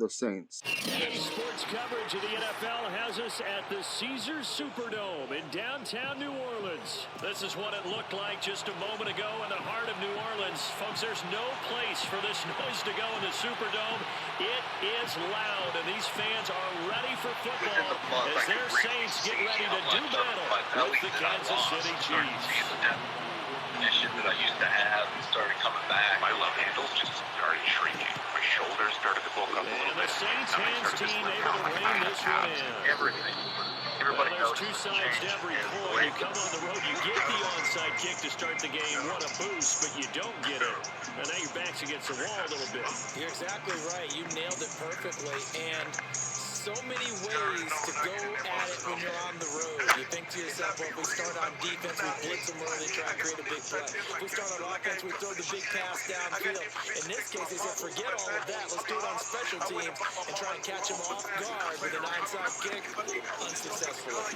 the Saints. Sports coverage of the NFL has us at the Caesars Superdome in downtown New Orleans. This is what it looked like just a moment ago in the heart of New Orleans. Folks, there's no place for this noise to go in the Superdome. It is loud, and these fans are ready for football as their Saints get ready to do battle with the Kansas City Chiefs. That I used to have started coming back. My love handles just started shrinking. My shoulders started to bulk up a little bit. And the Saints hands team able to rein this one in. Everything. Everybody Well, knows there's two sides to every coin. You come on the road, you get the onside kick to start the game. What a boost, but you don't get it. And now your back's against the wall a little bit. You're exactly right. You nailed it perfectly. And so many ways to go at it when you're on the road. You think to yourself, well, if we start on defense, we blitz them early, try to create a big play. If we start on offense, we throw the big pass downfield. In this case, they said, forget all of that. Let's do it on special teams and try and catch them off guard with an onside kick unsuccessfully.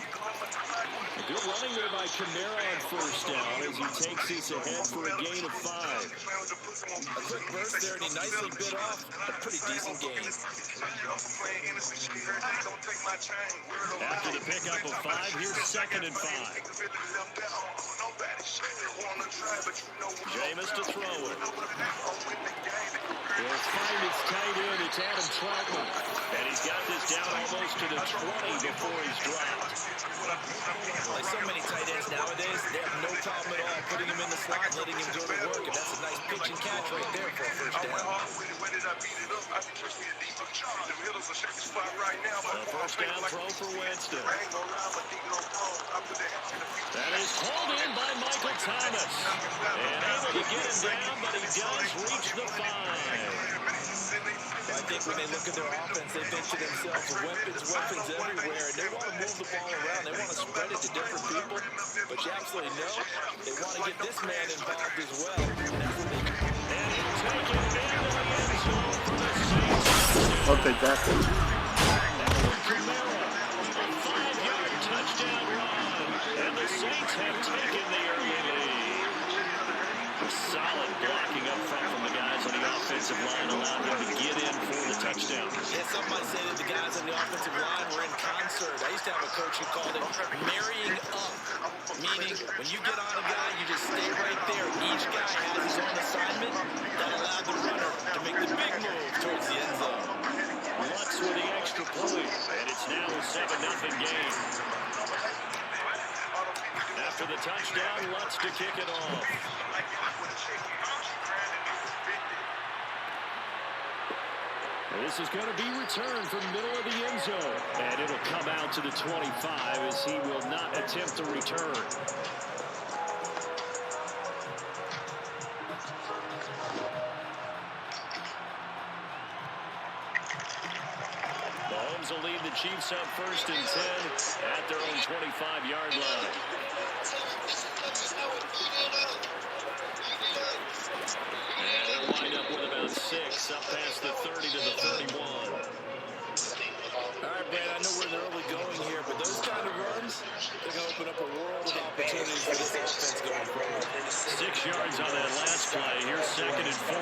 Good running there by Kamara on first down as he takes this ahead for a gain of 5. A quick burst there, and he nicely bit off a pretty decent gain. After the pickup of 5, here's 2nd and 5. Jameis to throw it. He'll find his tight end. It's Adam Troutman. And he's got this down almost to the 20 before he's dropped. Like so many tight ends nowadays, they have no problem at all putting him in the slot and letting him go to work. And that's a nice pitch and catch right there for a first down. A first down throw for Winston. That is called in by Michael Thomas. And able to get him down, but he does reach the 5. I think when they look at their offense, they think to themselves, weapons everywhere. And they want to move the ball around. They want to spread it to different people. But you absolutely know they want to get this man involved as well. And that's what they do. And he'll take it into the end zone for the Saints. I'll take that. Alvin Kamara, a 5-yard touchdown run. And the Saints have taken the early lead. Solid blocking up front from the guys on the offensive line allowed him to get in for the touchdown. Yeah, some might say that the guys on the offensive line were in concert. I used to have a coach who called it marrying up, meaning when you get on a guy, you just stay right there. Each guy has his own assignment that allowed the runner to make the big move towards the end zone. Lutz with the extra point, and it's now a 7-0 game. After the touchdown, Lutz to kick it off. This is going to be returned from the middle of the end zone. And it'll come out to the 25 as he will not attempt to return. Mahomes will lead the Chiefs up 1st and 10 at their own 25-yard line. And they'll wind up with about 6 up past the 30 to the 31. All right, Brad, I know we're in the early going here, but those kind of runs, they're going to open up a world of opportunities for this offense going forward. 6 yards on that last play. Here's 2nd and 4.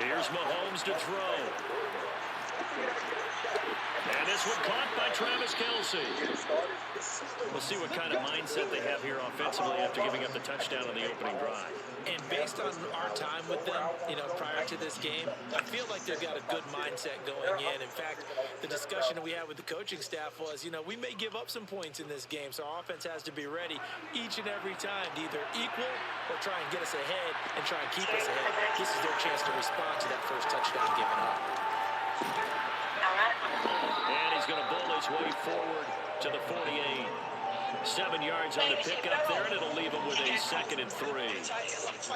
Here's Mahomes to throw. And this one caught by Travis Kelce. We'll see what kind of mindset they have here offensively after giving up the touchdown on the opening drive. And based on our time with them, prior to this game, I feel like they've got a good mindset going in. In fact, the discussion that we had with the coaching staff was, we may give up some points in this game, so our offense has to be ready each and every time to either equal or try and get us ahead and try and keep us ahead. This is their chance to respond to that first touchdown given up. And he's going to bowl his way forward to the 48. 7 yards on the pickup there, and it'll leave him with a 2nd and 3.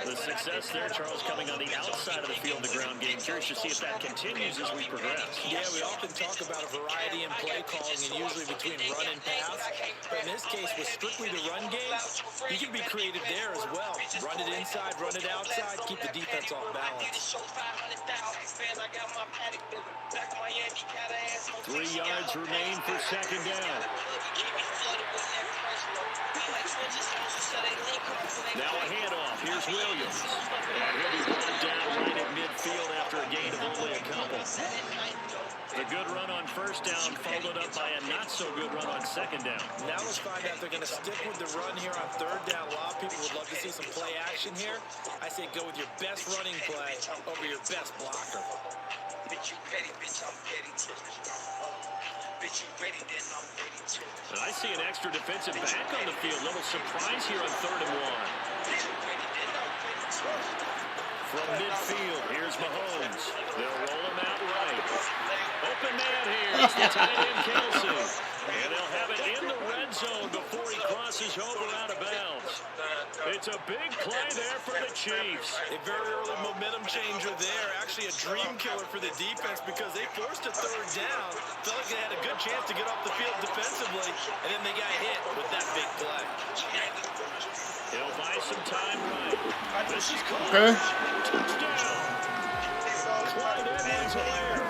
The success there, Charles, coming on the outside of the field in the ground game. Curious to see if that continues as we progress. Yeah, we often talk about a variety in play calling and usually between run and pass. But in this case, with strictly the run game, you can be creative there as well. Run it inside, run it outside, keep the defense off balance. 3 yards remain for 2nd down. Now a handoff. Here's Williams. And he'll be brought down right at midfield after a gain of only a couple. The good run on first down followed up by a not-so-good run on second down. Now let's find out if they're going to stick with the run here on third down. A lot of people would love to see some play action here. I say go with your best running play over your best blocker. Bitch, you ready, bitch, I'm ready too. Bitch, you ready, then I'm ready too. And I see an extra defensive back on the field. Little surprise here on 3rd and 1. Bitch, you ready, then I'm ready too. From midfield, here's Mahomes. They'll roll him out right. Open man here. It's the tight end, Kelsey. And they'll have it in the red zone before he crosses over out of bounds. It's a big play there for the Chiefs. A very early momentum changer there. Actually a dream killer for the defense because they forced a third down. Felt like they had a good chance to get off the field defensively, and then they got hit with that big play. He'll buy some time right. This is called touchdown. Clyde Edwards-Helaire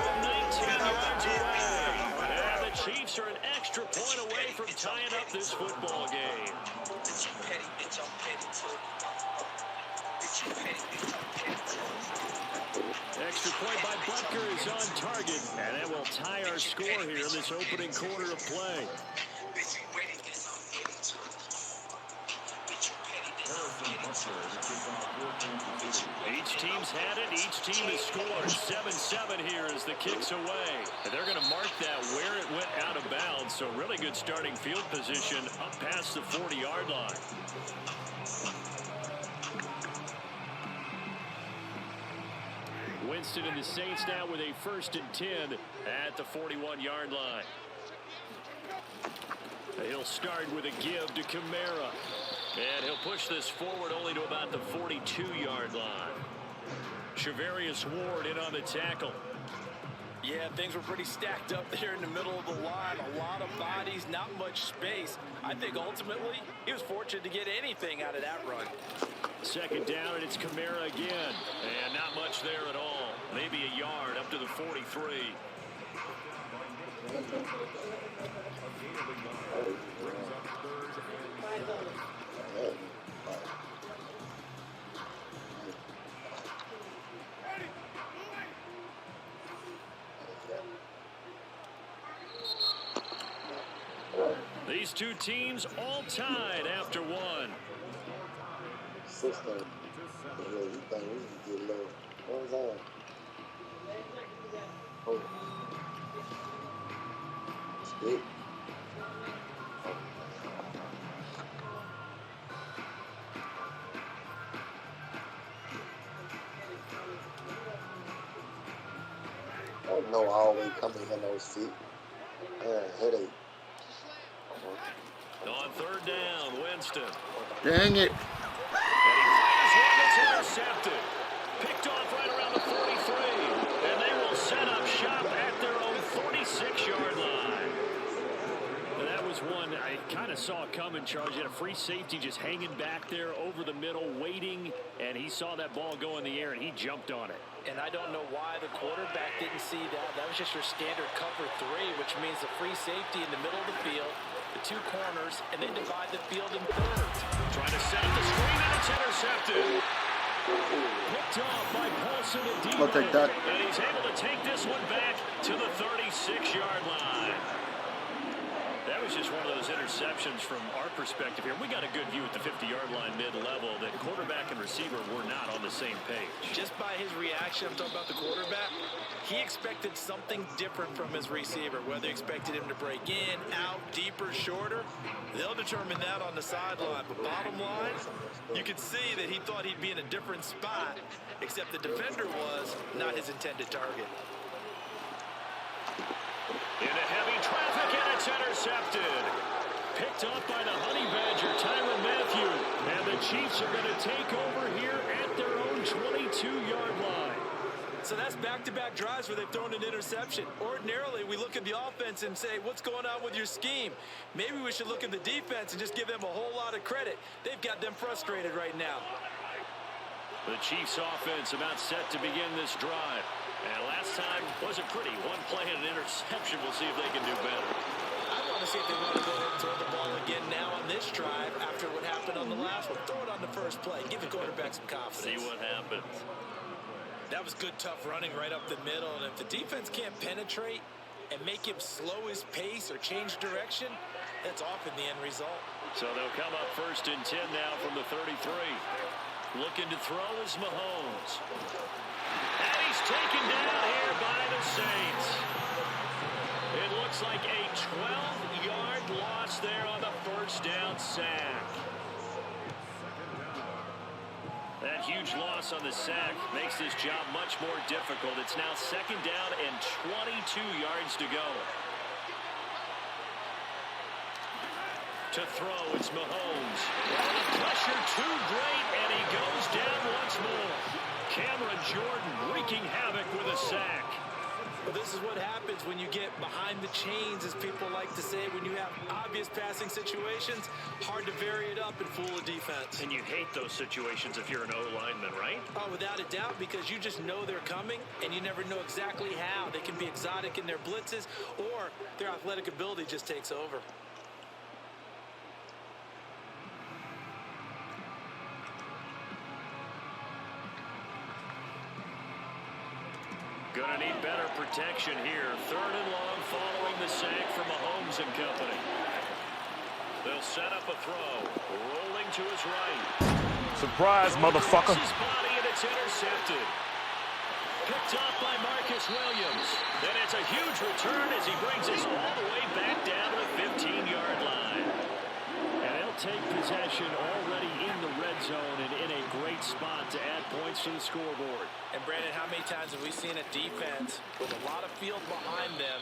from 19 yards away. And the Chiefs are an extra point away from tying up this football game. Bitch, you ready, bitch, I'm ready too. Bitch, you ready, bitch, I'm ready too. Extra point by Butker is on target. And that will tie our score here in this opening quarter of play. Bitch, you ready, then I'm ready too. Bitch, you ready, then I'm ready too. Each team's had it. Each team has scored. 7-7 here as the kick's away. And they're going to mark that where it went out of bounds. So really good starting field position up past the 40-yard line. Winston and the Saints now with a 1st and 10 at the 41-yard line. He'll start with a give to Kamara. And he'll push this forward only to about the 42-yard line. Shavarius Ward in on the tackle. Yeah, things were pretty stacked up there in the middle of the line. A lot of bodies, not much space. I think ultimately he was fortunate to get anything out of that run. 2nd down, and it's Kamara again. And not much there at all. Maybe a yard up to the 43. These two teams all tied after one. System. Yeah, you think we can get low. What was on? Oh. It's good. I don't know always coming in those feet. Headache. On 3rd down, Winston. Dang it. And he fires one that's intercepted. Picked off right around the 43. And they will set up shop at their own 46-yard line. And that was one I kind of saw coming, Charles. You had a free safety just hanging back there over the middle, waiting. And he saw that ball go in the air, and he jumped on it. And I don't know why the quarterback didn't see that. That was just your standard cover 3, which means the free safety in the middle of the field, the 2 corners, and then divide the field in thirds. Trying to set up the screen, and it's intercepted. Picked off by Paulson and Debo. I'll take that. And he's able to take this one back to the 36-yard line. That was just one of those interceptions from our perspective here. We got a good view at the 50-yard line mid-level that quarterback and receiver were not on the same page. Just by his reaction, I'm talking about the quarterback, he expected something different from his receiver. Whether he expected him to break in, out, deeper, shorter, they'll determine that on the sideline. But bottom line, you could see that he thought he'd be in a different spot, except the defender was not his intended target. Into heavy traffic, and it's intercepted. Picked up by the Honey Badger, Tyrann Mathieu. And the Chiefs are going to take over here at their own 22-yard line. So that's back-to-back drives where they've thrown an interception. Ordinarily, we look at the offense and say, what's going on with your scheme? Maybe we should look at the defense and just give them a whole lot of credit. They've got them frustrated right now. The Chiefs offense about set to begin this drive. And last time wasn't pretty. One play and an interception. We'll see if they can do better. I want to to see if they want to go ahead and throw the ball again now on this drive after what happened on the last one. Throw it on the first play. Give the quarterback some confidence. See what happens. That was good, tough running right up the middle. And if the defense can't penetrate and make him slow his pace or change direction, that's often the end result. So they'll come up 1st and 10 now from the 33. Looking to throw is Mahomes. And he's taken down here by the Saints. It looks like a 12-yard loss there on the first down sack. That huge loss on the sack makes this job much more difficult. It's now 2nd down and 22 yards to go. To throw, it's Mahomes. Oh, the pressure too great, and he goes down once more. Cameron Jordan wreaking havoc with a sack. Well, this is what happens when you get behind the chains, as people like to say. When you have obvious passing situations, hard to vary it up and fool a defense. And you hate those situations if you're an O-lineman, right? Oh, without a doubt, because you just know they're coming, and you never know exactly how. They can be exotic in their blitzes, or their athletic ability just takes over. Gonna need better protection here. 3rd and long following the sack from Mahomes and company. They'll set up a throw. Rolling to his right. Surprise, motherfucker. His body, and it's intercepted. Picked off by Marcus Williams. Then it's a huge return as he brings us all the way back down to the 15-yard line. And they'll take possession already in the red zone and in a great spot to add points to the scoreboard. And Brandon, how many times have we seen a defense with a lot of field behind them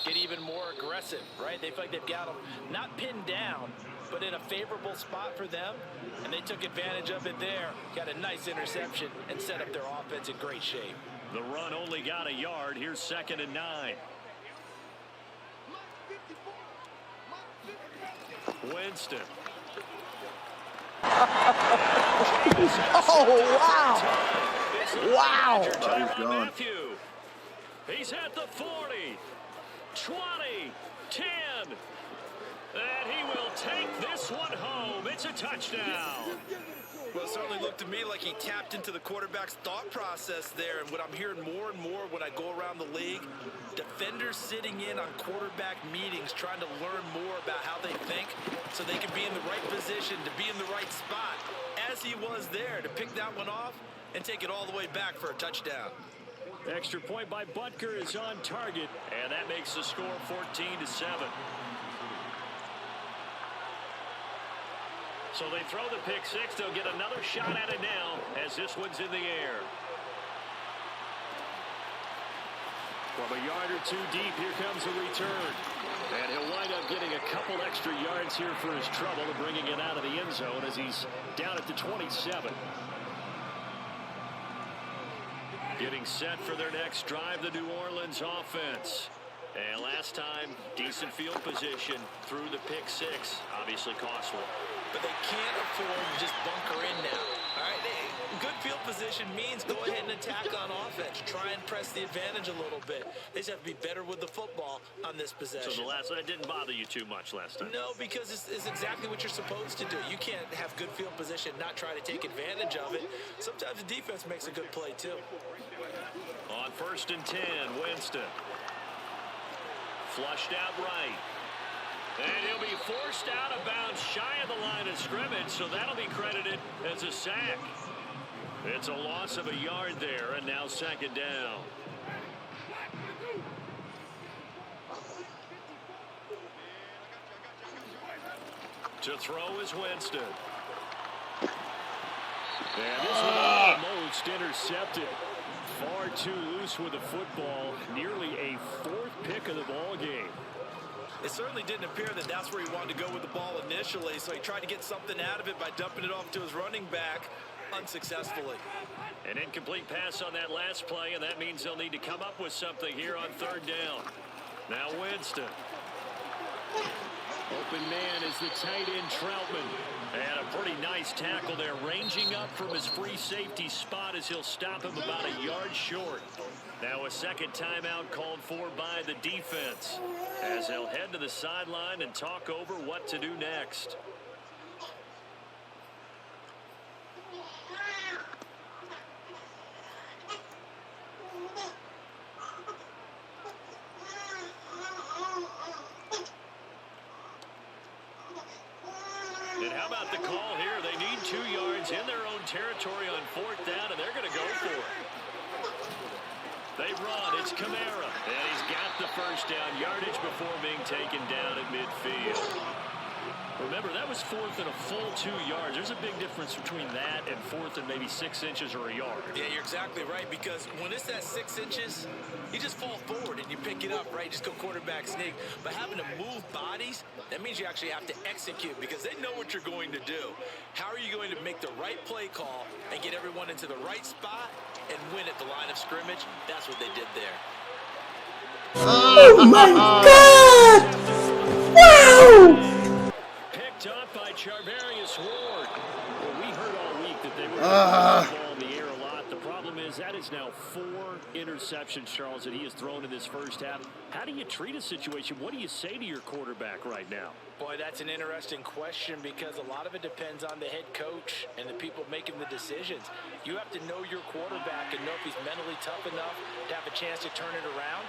get even more aggressive, right? They feel like they've got them not pinned down, but in a favorable spot for them, and they took advantage of it there, got a nice interception, and set up their offense in great shape. The run only got a yard. Here's 2nd and 9. Winston. Oh, wow. Wow. He's gone. He's at the 40, 20, 10. And he will take this one home. It's a touchdown. Well, it certainly looked to me like he tapped into the quarterback's thought process there. And what I'm hearing more and more when I go around the league, defenders sitting in on quarterback meetings trying to learn more about how they think so they can be in the right position, to be in the right spot, as he was there, to pick that one off and take it all the way back for a touchdown. Extra point by Butker is on target, and that makes the score 14-7. So they throw the pick six. They'll get another shot at it now as this one's in the air. From a yard or two deep, here comes a return. And he'll wind up getting a couple extra yards here for his trouble and bringing it out of the end zone as he's down at the 27. Getting set for their next drive, the New Orleans offense. And last time, decent field position through the pick six. Obviously costly. But they can't afford to just bunker in now. All right, good field position means go ahead and attack on offense. Try and press the advantage a little bit. They just have to be better with the football on this possession. So the last one didn't bother you too much last time? No, because it's exactly what you're supposed to do. You can't have good field position, not try to take advantage of it. Sometimes the defense makes a good play, too. On 1st and 10, Winston. Flushed out right. And he'll be forced out of bounds shy of the line of scrimmage, so that'll be credited as a sack. It's a loss of a yard there, and now 2nd down. To throw is Winston. And this one almost intercepted. Far too loose with the football. Nearly a 4th pick of the ball game. It certainly didn't appear that that's where he wanted to go with the ball initially, so he tried to get something out of it by dumping it off to his running back unsuccessfully. An incomplete pass on that last play, and that means they'll need to come up with something here on 3rd down. Now Winston. Open man is the tight end Troutman. And a pretty nice tackle there, ranging up from his free safety spot as he'll stop him about a yard short. Now a second timeout called for by the defense as they'll head to the sideline and talk over what to do next. And how about the call here? They need 2 yards in their own territory on 4th down, and they're going to go for it. They run. It's Kamara. And he's got the first down yardage before being taken down at midfield. Remember, that was 4th and a full 2 yards. There's a big difference between that and 4th and maybe 6 inches or a yard. Yeah, you're exactly right, because when it's that 6 inches, you just fall forward and you pick it up, right? Just go quarterback sneak. But having to move bodies, that means you actually have to execute because they know what you're going to do. How are you going to make the right play call and get everyone into the right spot and win at the line of scrimmage? That's what they did there. Oh my God! Wow! Picked up by Charvarius Ward. Well, we heard all week that they were going to ball in the air a lot. The problem is that is now 4 interceptions, Charles, that he has thrown in this first half. How do you treat a situation? What do you say to your quarterback right now? Boy, that's an interesting question because a lot of it depends on the head coach and the people making the decisions. You have to know your quarterback and know if he's mentally tough enough to have a chance to turn it around.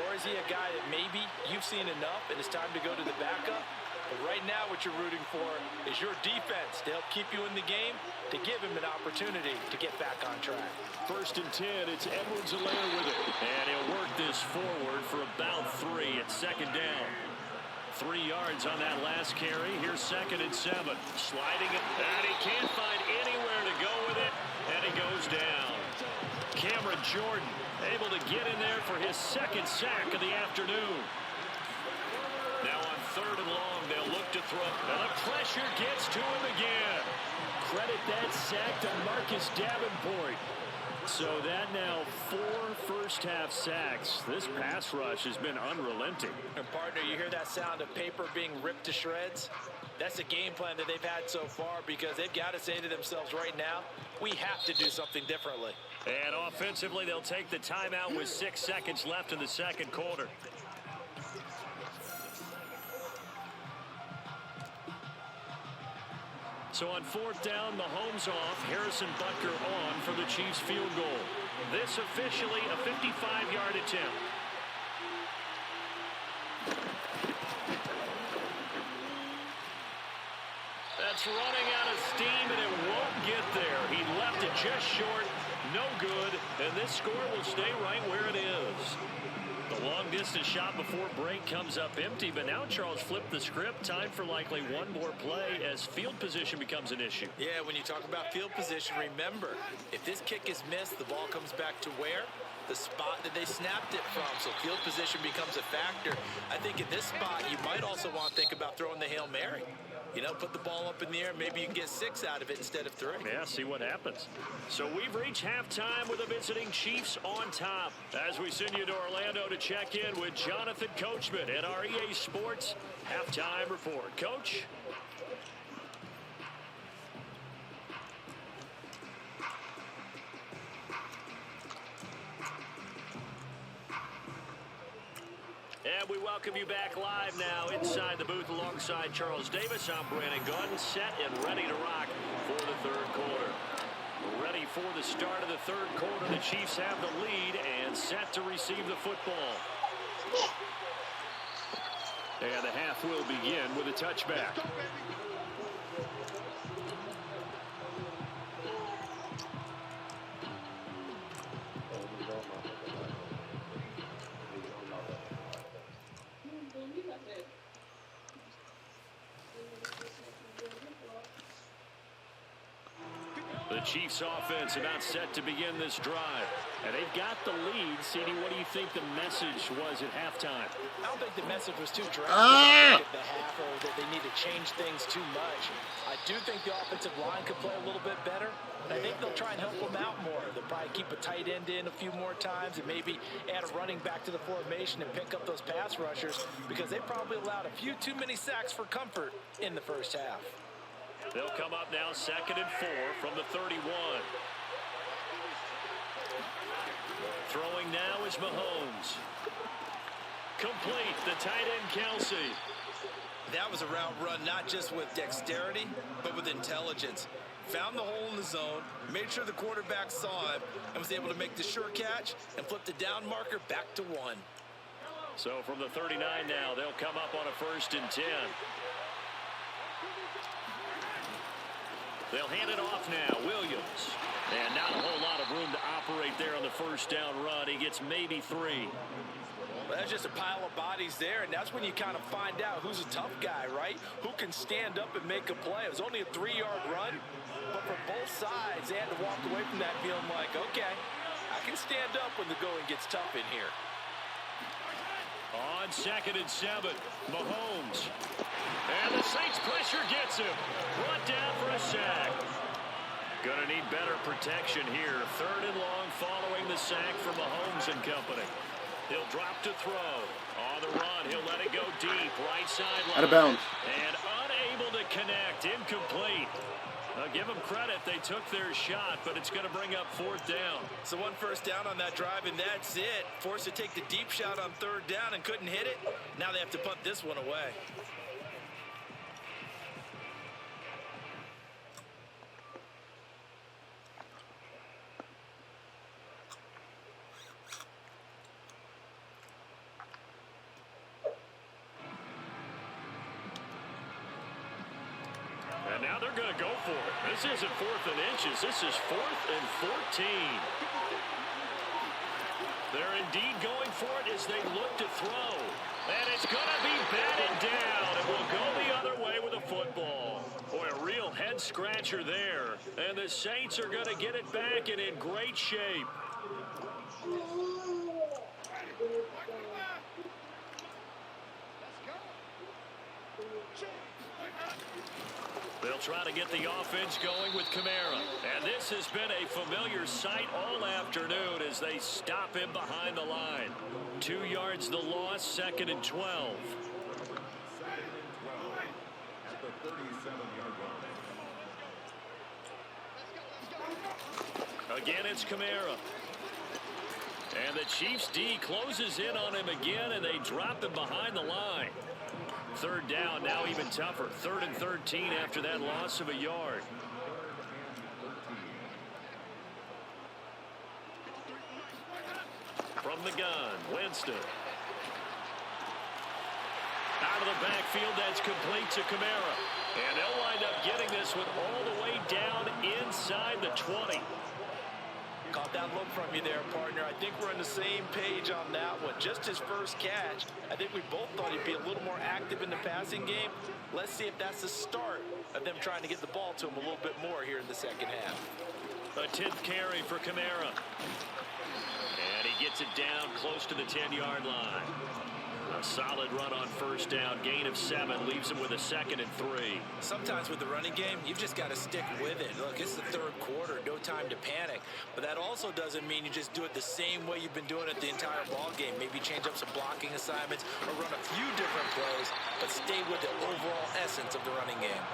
Or is he a guy that maybe you've seen enough and it's time to go to the backup? But right now what you're rooting for is your defense to help keep you in the game, to give him an opportunity to get back on track. 1st and 10, it's Edwards-Helaire with it. And he'll work this forward for about 3 at 2nd down. 3 yards on that last carry. Here's 2nd and 7. Sliding it, and he can't find anywhere to go with it, and he goes down. Cameron Jordan able to get in there for his 2nd sack of the afternoon. Now on 3rd and long, they'll look to throw. And the pressure gets to him again. Credit that sack to Marcus Davenport. So that now 4 first-half sacks. This pass rush has been unrelenting. And partner, you hear that sound of paper being ripped to shreds? That's the game plan that they've had so far because they've got to say to themselves right now, we have to do something differently. And offensively, they'll take the timeout with 6 seconds left in the 2nd quarter. So on 4th down, Mahomes off, Harrison Butker on for the Chiefs field goal. This officially a 55-yard attempt. That's running out of steam, and it won't get there. He left it just short, no good, and this score will stay right where it is. The long-distance shot before break comes up empty, but now Charles flipped the script. Time for likely one more play as field position becomes an issue. Yeah, when you talk about field position, remember, if this kick is missed, the ball comes back to where? The spot that they snapped it from. So field position becomes a factor. I think in this spot, you might also want to think about throwing the Hail Mary. You know, put the ball up in the air. Maybe you can get 6 out of it instead of 3. Yeah, see what happens. So we've reached halftime with the visiting Chiefs on top. As we send you to Orlando to check in with Jonathan Coachman at our EA Sports Halftime Report. Coach? And we welcome you back live now inside the booth alongside Charles Davis. I'm Brandon Gunn, set and ready to rock for the 3rd quarter. Ready for the start of the 3rd quarter. The Chiefs have the lead and set to receive the football. And the half will begin with a touchback. The Chiefs offense about set to begin this drive. And they've got the lead. CD, what do you think the message was at halftime? I don't think the message was too drastic at the half or that they need to change things too much. I do think the offensive line could play a little bit better. And I think they'll try and help them out more. They'll probably keep a tight end in a few more times and maybe add a running back to the formation and pick up those pass rushers because they probably allowed a few too many sacks for comfort in the first half. They'll come up now 2nd and 4 from the 31. Throwing now is Mahomes. Complete, the tight end Kelsey. That was a route run not just with dexterity, but with intelligence. Found the hole in the zone, made sure the quarterback saw him, and was able to make the sure catch and flip the down marker back to 1. So from the 39 now, they'll come up on a 1st and 10. They'll hand it off now. Williams. And not a whole lot of room to operate there on the 1st down run. He gets maybe 3. Well, that's just a pile of bodies there, and that's when you kind of find out who's a tough guy, right? Who can stand up and make a play. It was only a 3-yard run, but for both sides, they had to walk away from that feeling like, okay, I can stand up when the going gets tough in here. On 2nd and 7, Mahomes. And the Saints pressure gets him. Brought down for a sack. Gonna need better protection here. 3rd and long following the sack from Mahomes and company. He'll drop to throw. On the run, he'll let it go deep. Right sideline. Out of bounds. And unable to connect. Incomplete. Give them credit. They took their shot, but it's going to bring up 4th down. So 1 first down on that drive, and that's it. Forced to take the deep shot on 3rd down and couldn't hit it. Now they have to punt this one away. And now they're going to go for it. This isn't 4th and inches. This is 4th and 14. They're indeed going for it as they look to throw. And it's going to be batted down. It will go the other way with a football. Boy, a real head-scratcher there. And the Saints are going to get it back and in great shape. They'll try to get the offense going with Kamara. And this has been a familiar sight all afternoon as they stop him behind the line. 2 yards the loss, 2nd and 12. Again, it's Kamara. And the Chiefs D closes in on him again, and they drop him behind the line. 3rd down, now even tougher. 3rd and 13 after that loss of a yard. From the gun, Winston. Out of the backfield, that's complete to Kamara. And they'll wind up getting this one all the way down inside the 20. Caught that look from you there, partner. I think we're on the same page on that one. Just his first catch. I think we both thought he'd be a little more active in the passing game. Let's see if that's the start of them trying to get the ball to him a little bit more here in the 2nd half. A 10th carry for Kamara. And he gets it down close to the 10-yard line. A solid run on 1st down. Gain of 7 leaves him with a 2nd and 3. Sometimes with the running game, you've just got to stick with it. Look, it's the 3rd quarter. No time to panic. But that also doesn't mean you just do it the same way you've been doing it the entire ball game. Maybe change up some blocking assignments or run a few different plays, but stay with the overall essence of the running game.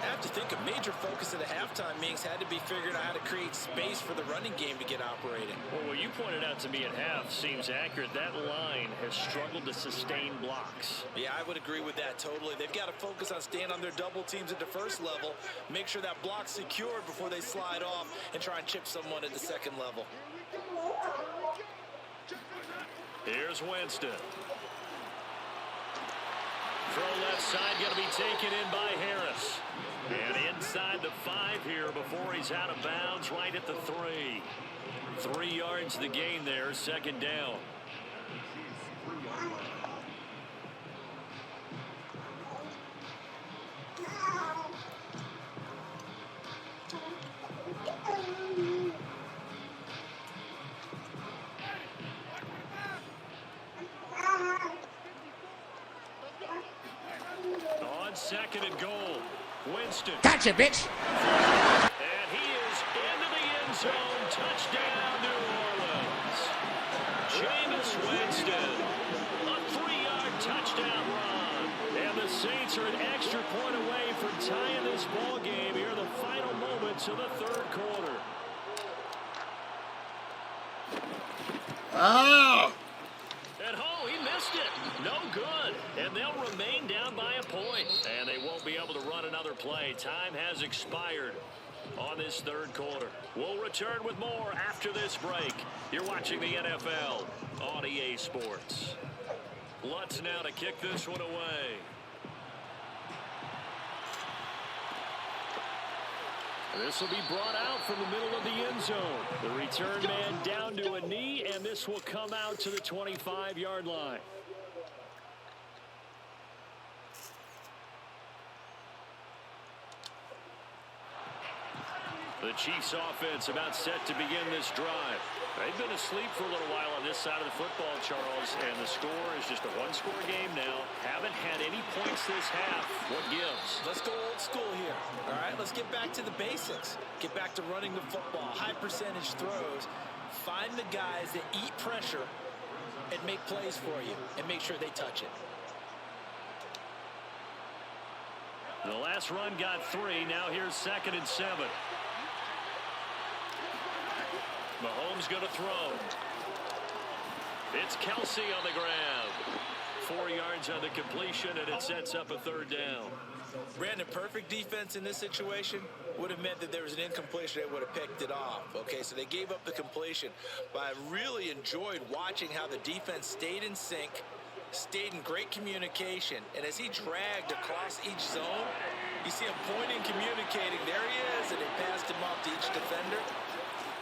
I have to think a major focus of the halftime meetings had to be figuring out how to create space for the running game to get operating. Well, what you pointed out to me at half seems accurate. That line has struggled to sustain blocks. Yeah, I would agree with that totally. They've got to focus on staying on their double teams at the 1st level, make sure that block's secured before they slide off and try and chip someone at the 2nd level. Here's Winston. Throw left side going to be taken in by Harris. And inside the 5 here before he's out of bounds, right at the 3. 3 yards the gain there, 2nd down. On 2nd and goal, Winston. Gotcha, bitch. And he is into the end zone. Touchdown, New Orleans. Jameis Winston. A 3-yard touchdown run. And the Saints are an extra point away from tying this ball game here in the final moments of the 3rd quarter. Ah! And oh, he missed it. No good. And they'll remain down by a point. And they won't be able to run another play. Time has expired on this third quarter. We'll return with more after this break. You're watching the NFL on EA Sports. Lutz now to kick this one away. This will be brought out from the middle of the end zone. The return man down to a knee, and this will come out to the 25-yard line. The Chiefs offense about set to begin this drive. They've been asleep for a little while on this side of the football, Charles, and the score is just a one-score game now. Haven't had any points this half. What gives? Let's go old school here. All right, let's get back to the basics. Get back to running the football, high percentage throws. Find the guys that eat pressure and make plays for you and make sure they touch it. The last run got 3. Now here's 2nd and 7. Mahomes going to throw. It's Kelsey on the grab. 4 yards on the completion, and it sets up a 3rd down. Brandon, perfect defense in this situation would have meant that there was an incompletion. They would have picked it off. Okay, so they gave up the completion. But I really enjoyed watching how the defense stayed in sync, stayed in great communication. And as he dragged across each zone, you see him pointing, communicating. There he is, and they passed him off to each defender.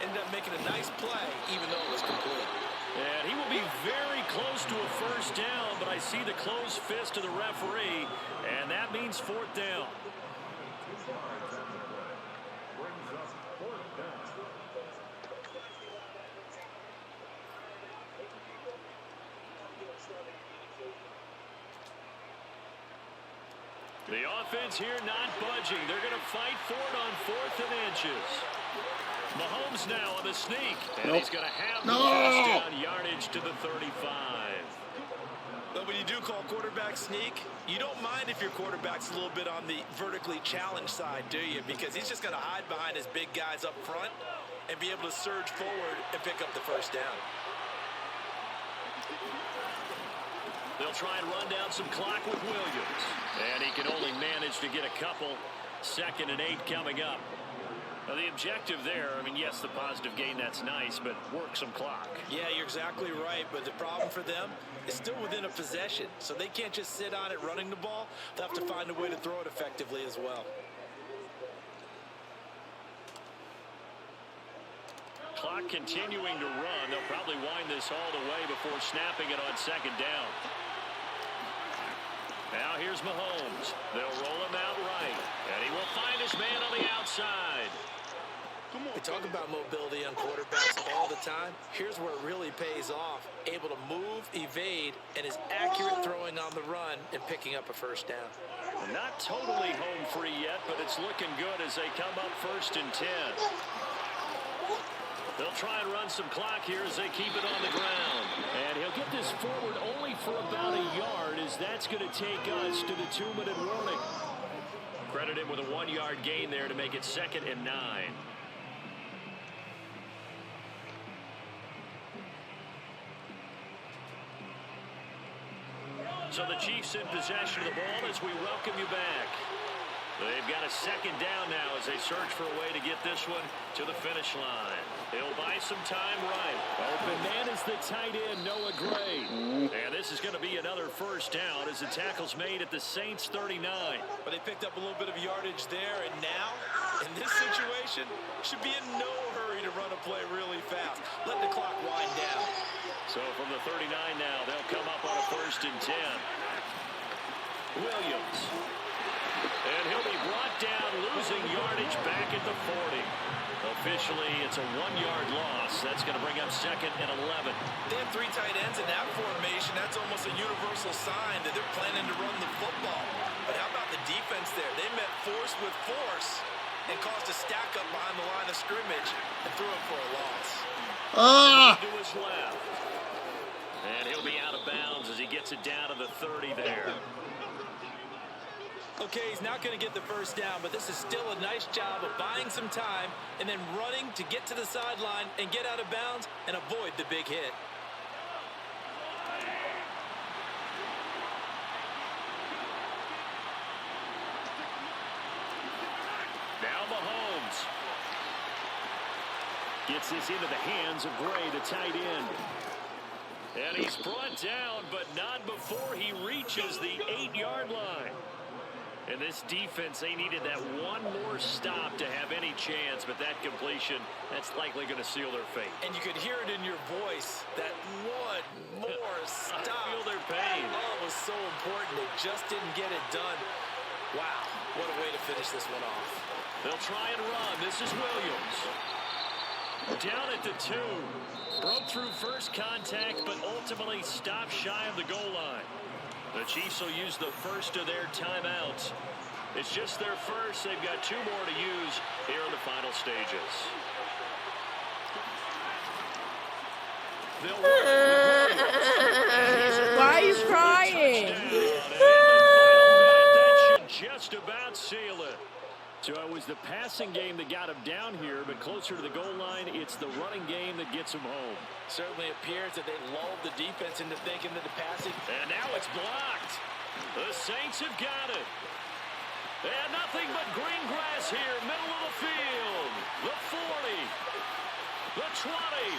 Ended up making a nice play, even though it was complete. And he will be very close to a 1st down, but I see the closed fist of the referee, and that means 4th down. The offense here not budging. They're going to fight for it on 4th and inches. Mahomes now on the sneak, and he's going to have the first down yardage to the 35. But when you do call quarterback sneak, you don't mind if your quarterback's a little bit on the vertically challenged side, do you? Because he's just going to hide behind his big guys up front and be able to surge forward and pick up the 1st down. They'll try and run down some clock with Williams. And he can only manage to get a couple. 2nd and 8 coming up. Now the objective there, I mean, yes, the positive gain, that's nice, but work some clock. Yeah, you're exactly right, but the problem for them is still within a possession, so they can't just sit on it running the ball. They'll have to find a way to throw it effectively as well. Clock continuing to run. They'll probably wind this all the way before snapping it on 2nd down. Now here's Mahomes. They'll roll him out right, and he will find his man on the outside. We talk about mobility on quarterbacks all the time. Here's where it really pays off. Able to move, evade, and is accurate throwing on the run and picking up a 1st down. Not totally home free yet, but it's looking good as they come up 1st and 10. They'll try and run some clock here as they keep it on the ground. And he'll get this forward only for about a yard, as that's going to take us to the 2-minute warning. Credit him with a 1-yard gain there to make it 2nd and 9. So the Chiefs in possession of the ball as we welcome you back. They've got a 2nd down now as they search for a way to get this one to the finish line. He'll buy some time right. Open man is the tight end, Noah Gray. And this is going to be another 1st down as the tackle's made at the Saints 39. But they picked up a little bit of yardage there, and now, in this situation, should be in no hurry to run a play really fast. Let the clock wind down. So from the 39 now, they'll come up on a 1st and 10. Williams. And he'll be brought down, losing yardage back at the 40. Officially, it's a 1-yard loss. That's going to bring up 2nd and 11. They have 3 tight ends in that formation. That's almost a universal sign that they're planning to run the football. But how about the defense there? They met force with force and caused a stack up behind the line of scrimmage and threw it for a loss. To his left. And he'll be out of bounds as he gets it down to the 30 there. Okay, he's not going to get the 1st down, but this is still a nice job of buying some time and then running to get to the sideline and get out of bounds and avoid the big hit. Gets this into the hands of Gray, the tight end. And he's brought down, but not before he reaches the 8-yard line. And this defense, they needed that one more stop to have any chance, but that completion, that's likely going to seal their fate. And you could hear it in your voice, that one more stop. I feel their pain. Oh, it was so important. They just didn't get it done. Wow, what a way to finish this one off. They'll try and run. This is Williams. Down at the 2. Broke through first contact, but ultimately stopped shy of the goal line. The Chiefs will use the first of their timeouts. It's just their first. They've got 2 more to use here in the final stages. Why are you crying? That should just about seal it. So it was the passing game that got him down here, but closer to the goal line, it's the running game that gets him home. Certainly appears that they lulled the defense into thinking that the passing... And now it's blocked. The Saints have got it. And nothing but green grass here, middle of the field. The 40. The 20.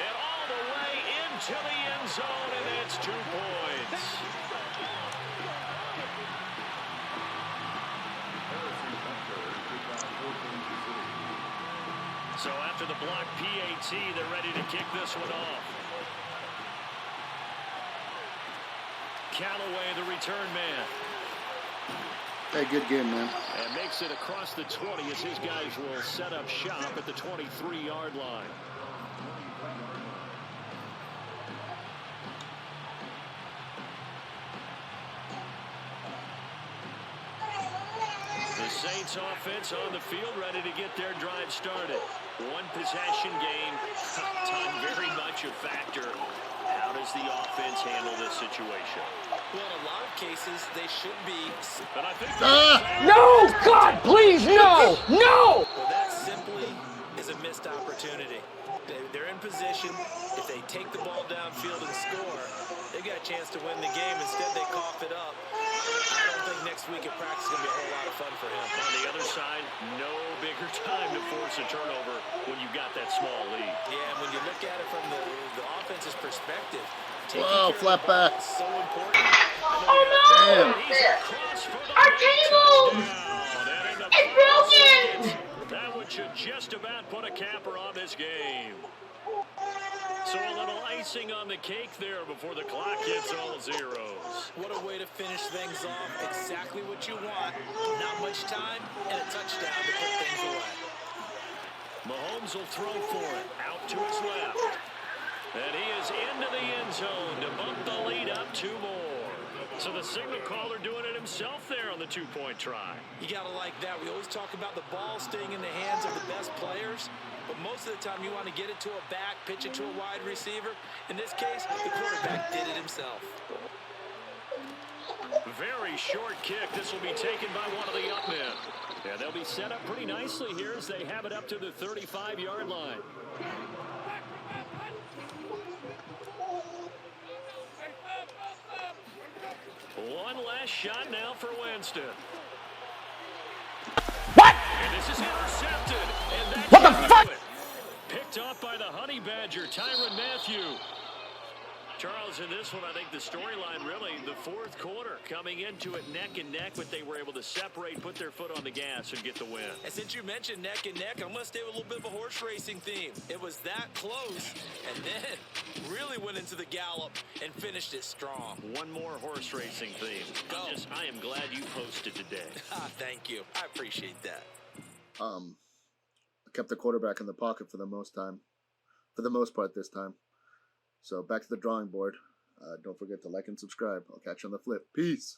And all the way into the end zone, and it's 2 points. So after the block PAT, they're ready to kick this one off. Callaway, the return man. Hey, good game, man. And makes it across the 20 as his guys will set up shop at the 23-yard line. The Saints offense on the field ready to get their drive started. One possession game. Time very much a factor. How does the offense handle this situation? Well, in a lot of cases, they should be. But I think No! God, please, no! No! Well, that simply is a missed opportunity. They're in position. If they take the ball downfield and score, they've got a chance to win the game. Instead, they cough it up. I don't think next week at practice is going to be a whole lot of fun for him. On the other side, no bigger time to force a turnover when you've got that small lead. Yeah, and when you look at it from the offense's perspective, Whoa, flat back. is so important. Oh no! Damn. Our table! It's broken! That one should just about put a capper on this game. So a little icing on the cake there before the clock hits all zeros. What a way to finish things off. Exactly what you want. Not much time and a touchdown to put things away. Mahomes will throw for it. Out to his left. And he is into the end zone to bump the lead up 2 more. So the signal caller doing it himself there on the 2-point try. You got to like that. We always talk about the ball staying in the hands of the best players. But most of the time you want to get it to a back, pitch it to a wide receiver. In this case, the quarterback did it himself. Very short kick. This will be taken by one of the up men. Yeah, they'll be set up pretty nicely here as they have it up to the 35-yard line. One last shot now for Winston. What? And this is intercepted. And that What the fuck? Picked off by the Honey Badger, Tyrann Mathieu. Charles, in this one, I think the storyline really, the 4th quarter, coming into it neck and neck, but they were able to separate, put their foot on the gas, and get the win. And since you mentioned neck and neck, I'm going to stay with a little bit of a horse racing theme. It was that close, and then really went into the gallop and finished it strong. One more horse racing theme. Go. I am glad you posted today. Thank you. I appreciate that. I kept the quarterback in the pocket for the most part this time. So back to the drawing board. Don't forget to like and subscribe. I'll catch you on the flip. Peace.